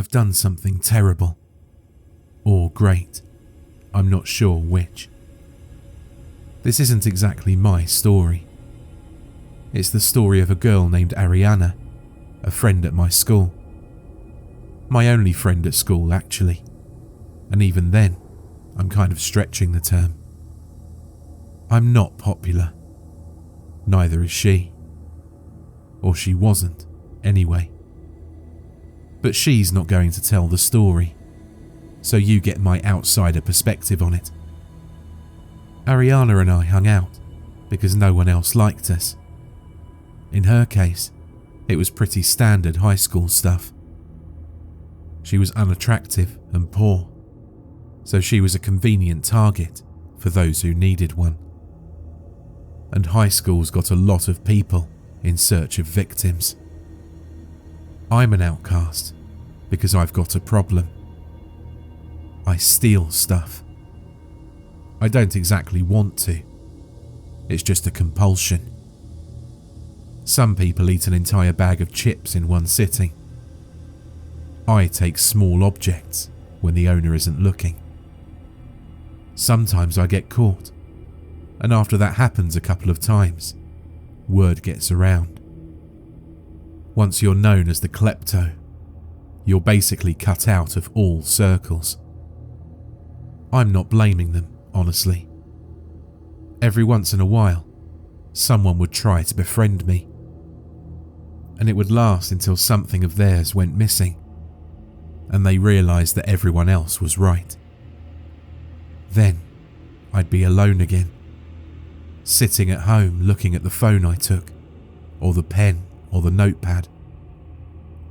I've done something terrible. Or great. I'm not sure which. This isn't exactly my story. It's the story of a girl named Ariana, a friend at my school. My only friend at school, actually. And even then, I'm kind of stretching the term. I'm not popular. Neither is she. Or she wasn't, anyway. But she's not going to tell the story, so you get my outsider perspective on it. Ariana and I hung out because no one else liked us. In her case, it was pretty standard high school stuff. She was unattractive and poor, so she was a convenient target for those who needed one. And high school's got a lot of people in search of victims. I'm an outcast because I've got a problem. I steal stuff. I don't exactly want to. It's just a compulsion. Some people eat an entire bag of chips in one sitting. I take small objects when the owner isn't looking. Sometimes I get caught, and after that happens a couple of times, word gets around. Once you're known as the klepto, you're basically cut out of all circles. I'm not blaming them, honestly. Every once in a while, someone would try to befriend me, and it would last until something of theirs went missing, and they realised that everyone else was right. Then, I'd be alone again, sitting at home looking at the phone I took, or the pen, or the notepad,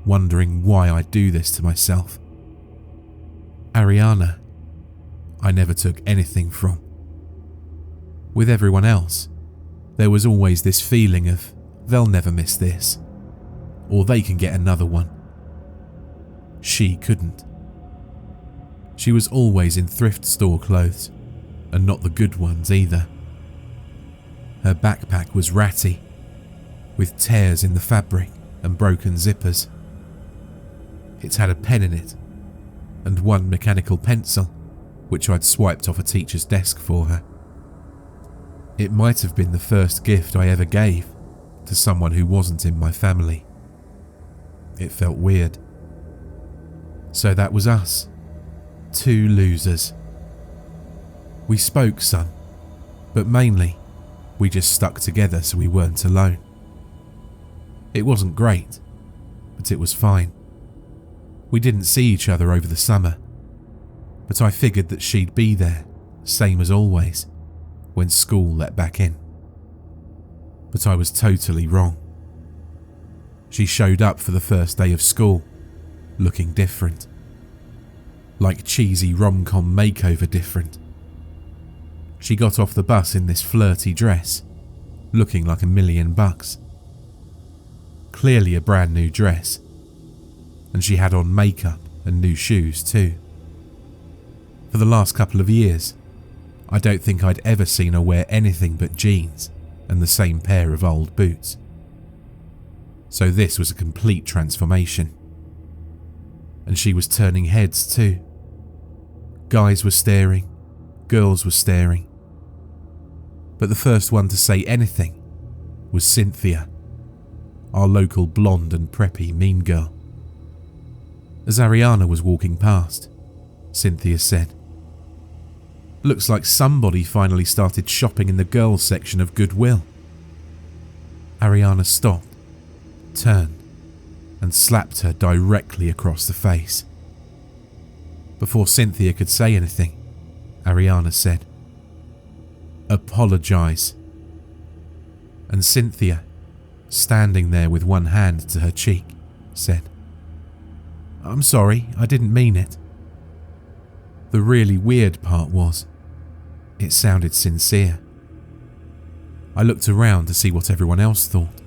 wondering why I do this to myself. Ariana, I never took anything from. With everyone else, there was always this feeling of they'll never miss this, or they can get another one. She couldn't. She was always in thrift store clothes, and not the good ones either. Her backpack was ratty, with tears in the fabric and broken zippers. It had a pen in it, and one mechanical pencil, which I'd swiped off a teacher's desk for her. It might have been the first gift I ever gave to someone who wasn't in my family. It felt weird. So that was us, two losers. We spoke some, but mainly we just stuck together so we weren't alone. It wasn't great, but it was fine. We didn't see each other over the summer, but I figured that she'd be there, same as always, when school let back in. But I was totally wrong. She showed up for the first day of school, looking different. Like cheesy rom-com makeover different. She got off the bus in this flirty dress, looking like $1,000,000. Clearly a brand new dress, and she had on makeup and new shoes too. For the last couple of years, I don't think I'd ever seen her wear anything but jeans and the same pair of old boots. So this was a complete transformation. And she was turning heads too. Guys were staring, girls were staring. But the first one to say anything was Cynthia, our local blonde and preppy mean girl. As Ariana was walking past, Cynthia said, "Looks like somebody finally started shopping in the girls' section of Goodwill." Ariana stopped, turned, and slapped her directly across the face. Before Cynthia could say anything, Ariana said, "Apologise." And Cynthia, standing there with one hand to her cheek, said, "I'm sorry, I didn't mean it." The really weird part was, it sounded sincere. I looked around to see what everyone else thought,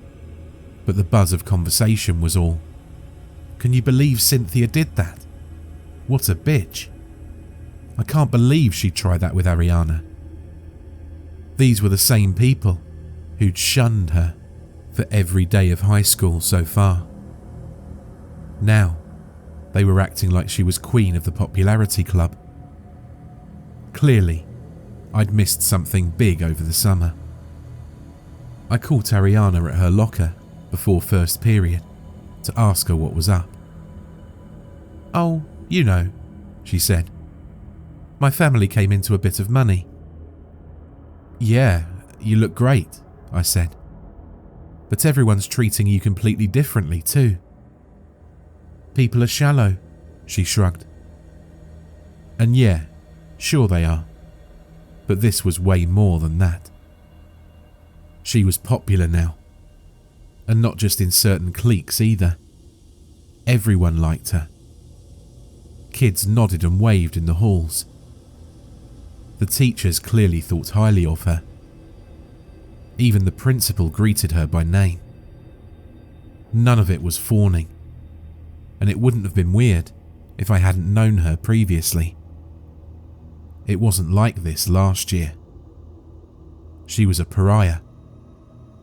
but the buzz of conversation was all, "Can you believe Cynthia did that? What a bitch. I can't believe she'd try that with Ariana." These were the same people who'd shunned her for every day of high school so far. Now, They were acting like she was queen of the popularity club. Clearly, I'd missed something big over the summer. I caught Ariana at her locker before first period to ask her what was up. "Oh, you know," she said. "My family came into a bit of money." "Yeah, you look great," I said. "But everyone's treating you completely differently too." "People are shallow," she shrugged. And yeah, sure they are. But this was way more than that. She was popular now. And not just in certain cliques either. Everyone liked her. Kids nodded and waved in the halls. The teachers clearly thought highly of her. Even the principal greeted her by name. None of it was fawning. And it wouldn't have been weird if I hadn't known her previously. It wasn't like this last year. She was a pariah.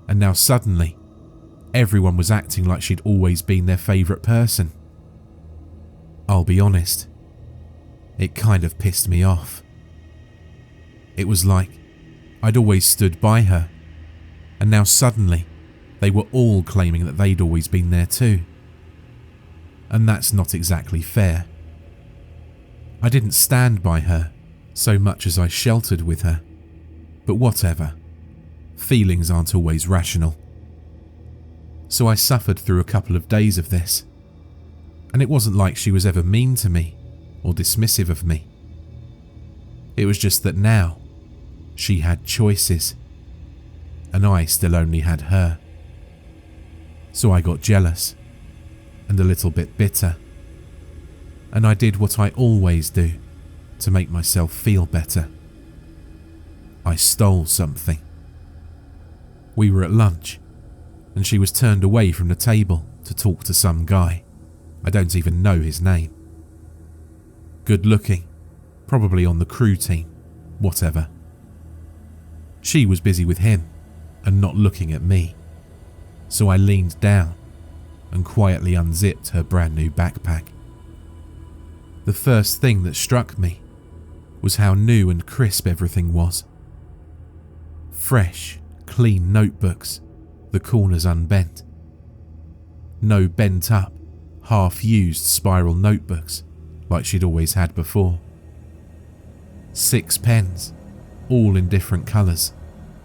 And now suddenly, everyone was acting like she'd always been their favourite person. I'll be honest, it kind of pissed me off. It was like I'd always stood by her, and now suddenly they were all claiming that they'd always been there too. And that's not exactly fair. I didn't stand by her so much as I sheltered with her, but whatever. Feelings aren't always rational. So I suffered through a couple of days of this, and it wasn't like she was ever mean to me or dismissive of me. It was just that now she had choices, and I still only had her. So I got jealous and a little bit bitter, and I did what I always do to make myself feel better. I stole something. We were at lunch, and she was turned away from the table to talk to some guy. I don't even know his name. Good looking, probably on the crew team, whatever. She was busy with him and not looking at me, so I leaned down and quietly unzipped her brand new backpack. The first thing that struck me was how new and crisp everything was. Fresh, clean notebooks, the corners unbent. No bent up, half-used spiral notebooks like she'd always had before. 6 pens, all in different colours,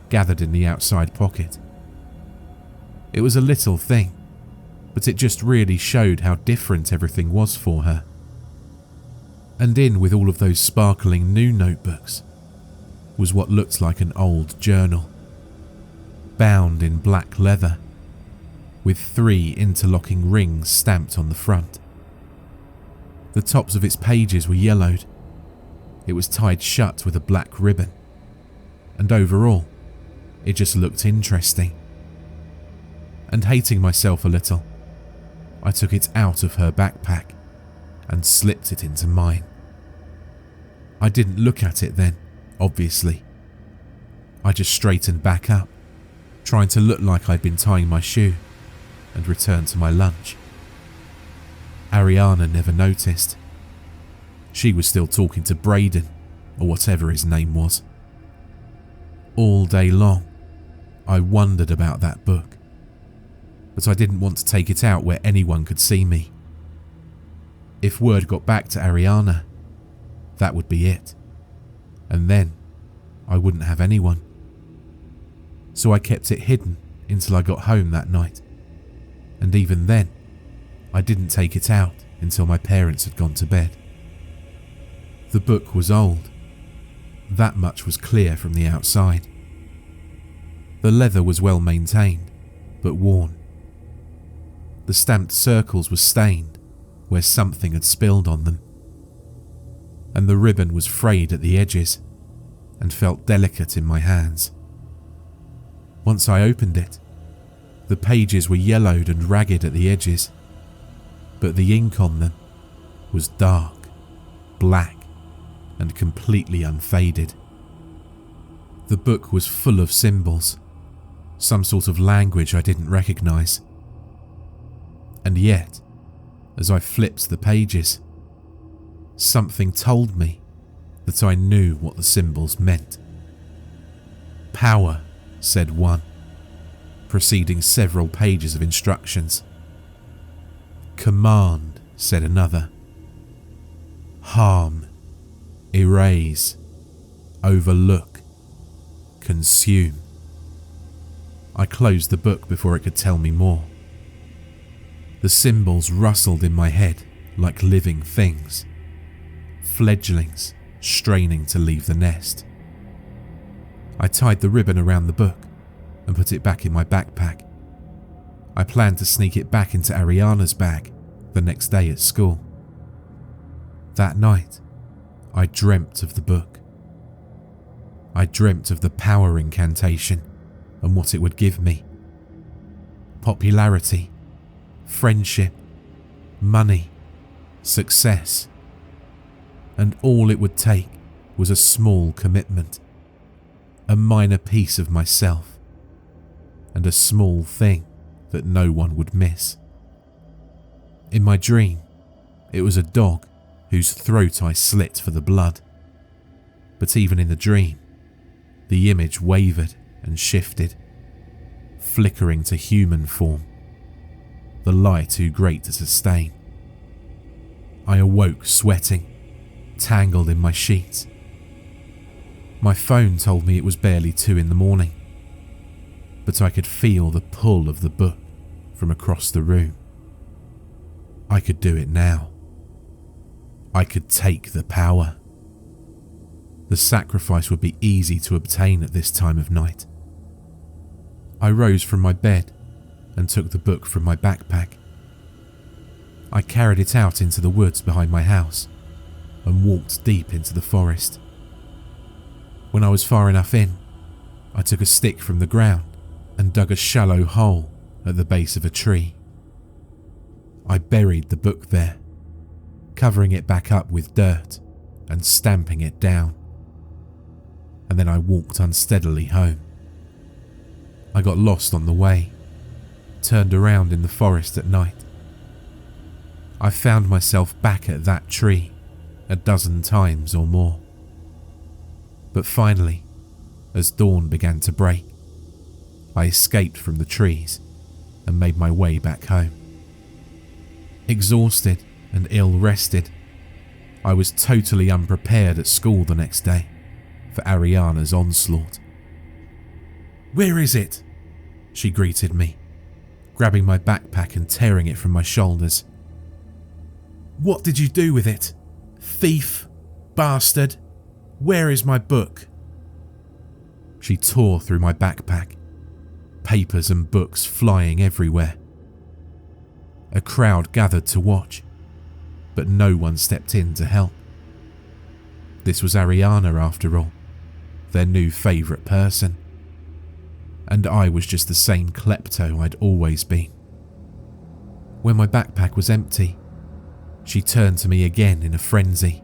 gathered in the outside pocket. It was a little thing, but it just really showed how different everything was for her. And in with all of those sparkling new notebooks was what looked like an old journal, bound in black leather, with 3 interlocking rings stamped on the front. The tops of its pages were yellowed. It was tied shut with a black ribbon, and overall, it just looked interesting. And hating myself a little, I took it out of her backpack and slipped it into mine. I didn't look at it then, obviously. I just straightened back up, trying to look like I'd been tying my shoe, and returned to my lunch. Ariana never noticed. She was still talking to Braden, or whatever his name was. All day long, I wondered about that book, but I didn't want to take it out where anyone could see me. If word got back to Ariana, that would be it, and then I wouldn't have anyone. So I kept it hidden until I got home that night, and even then, I didn't take it out until my parents had gone to bed. The book was old. That much was clear from the outside. The leather was well maintained, but worn. The stamped circles were stained where something had spilled on them. And the ribbon was frayed at the edges and felt delicate in my hands. Once I opened it, the pages were yellowed and ragged at the edges, but the ink on them was dark, black, and completely unfaded. The book was full of symbols, some sort of language I didn't recognize. And yet, as I flipped the pages. Something told me that I knew what the symbols meant. Power, said one, preceding several pages of instructions. Command, said another. Harm, erase, overlook, consume. I closed the book before it could tell me more. The symbols rustled in my head like living things, fledglings straining to leave the nest. I tied the ribbon around the book and put it back in my backpack. I planned to sneak it back into Ariana's bag the next day at school. That night, I dreamt of the book. I dreamt of the power incantation and what it would give me. Popularity, friendship, money, success. And all it would take was a small commitment, a minor piece of myself, and a small thing that no one would miss. In my dream, it was a dog whose throat I slit for the blood. But even in the dream, the image wavered and shifted, flickering to human form, the lie too great to sustain. I awoke sweating, tangled in my sheets. My phone told me it was barely 2 a.m, but I could feel the pull of the book from across the room. I could do it now. I could take the power. The sacrifice would be easy to obtain at this time of night. I rose from my bed and took the book from my backpack. I carried it out into the woods behind my house and walked deep into the forest. When I was far enough in, I took a stick from the ground and dug a shallow hole at the base of a tree. I buried the book there, covering it back up with dirt and stamping it down. And then I walked unsteadily home. I got lost on the way, turned around in the forest at night. I found myself back at that tree 12 times or more. But finally, as dawn began to break, I escaped from the trees and made my way back home. Exhausted and ill-rested, I was totally unprepared at school the next day for Ariana's onslaught. "Where is it?" she greeted me, grabbing my backpack and tearing it from my shoulders. "What did you do with it? Thief! Bastard! Where is my book?" She tore through my backpack, papers and books flying everywhere. A crowd gathered to watch, but no one stepped in to help. This was Ariana after all, their new favourite person. And I was just the same klepto I'd always been. When my backpack was empty, she turned to me again in a frenzy.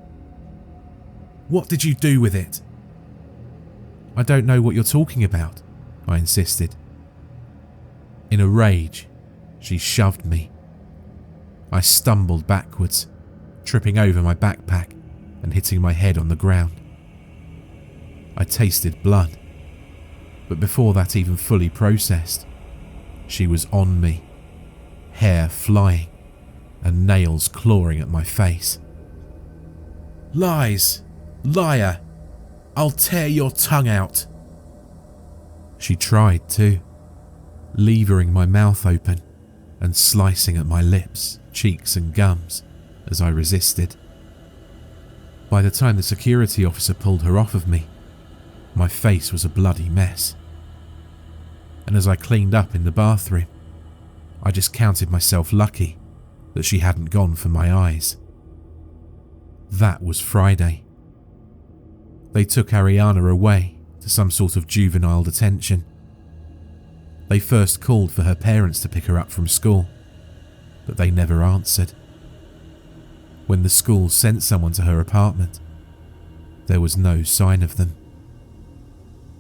"What did you do with it?" "I don't know what you're talking about," I insisted. In a rage, she shoved me. I stumbled backwards, tripping over my backpack and hitting my head on the ground. I tasted blood, but before that even fully processed, she was on me, hair flying and nails clawing at my face. "Lies! Liar! I'll tear your tongue out!" She tried too, levering my mouth open and slicing at my lips, cheeks and gums as I resisted. By the time the security officer pulled her off of me, my face was a bloody mess. And as I cleaned up in the bathroom, I just counted myself lucky that she hadn't gone for my eyes. That was Friday. They took Ariana away to some sort of juvenile detention. They first called for her parents to pick her up from school, but they never answered. When the school sent someone to her apartment, there was no sign of them.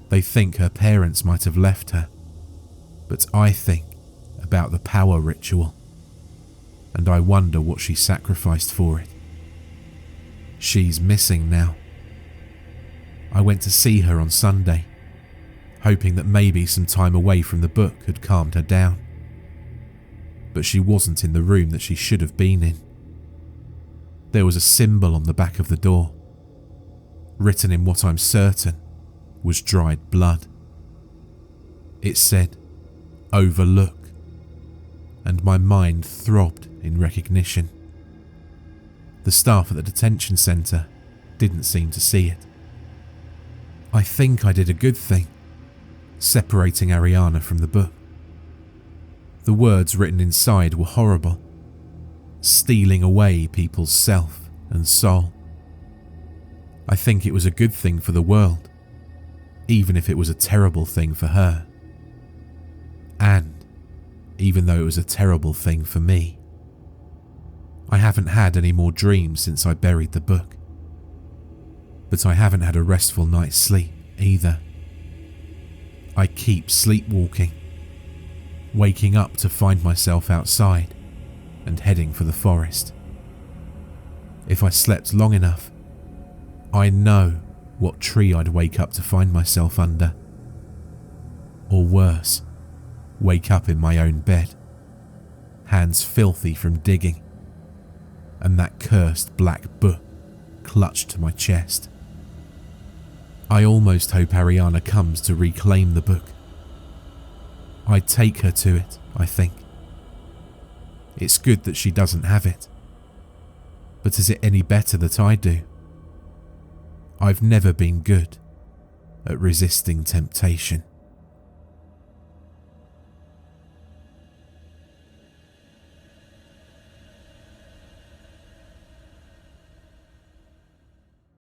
They think her parents might have left her, but I think about the power ritual. and I wonder what she sacrificed for it. She's missing now. I went to see her on Sunday, hoping that maybe some time away from the book had calmed her down. But she wasn't in the room that she should have been in. There was a symbol on the back of the door, written in what I'm certain was dried blood. It said, "Overlook," and my mind throbbed in recognition. The staff at the detention centre didn't seem to see it. I think I did a good thing, separating Ariana from the book. The words written inside were horrible, stealing away people's self and soul. I think it was a good thing for the world, even if it was a terrible thing for her. And even though it was a terrible thing for me. I haven't had any more dreams since I buried the book. But I haven't had a restful night's sleep either. I keep sleepwalking, waking up to find myself outside and heading for the forest. If I slept long enough, I know what tree I'd wake up to find myself under. Or worse, wake up in my own bed, hands filthy from digging, and that cursed black book clutched to my chest. I almost hope Ariana comes to reclaim the book. I'd take her to it, I think. It's good that she doesn't have it. But is it any better that I do? I've never been good at resisting temptation.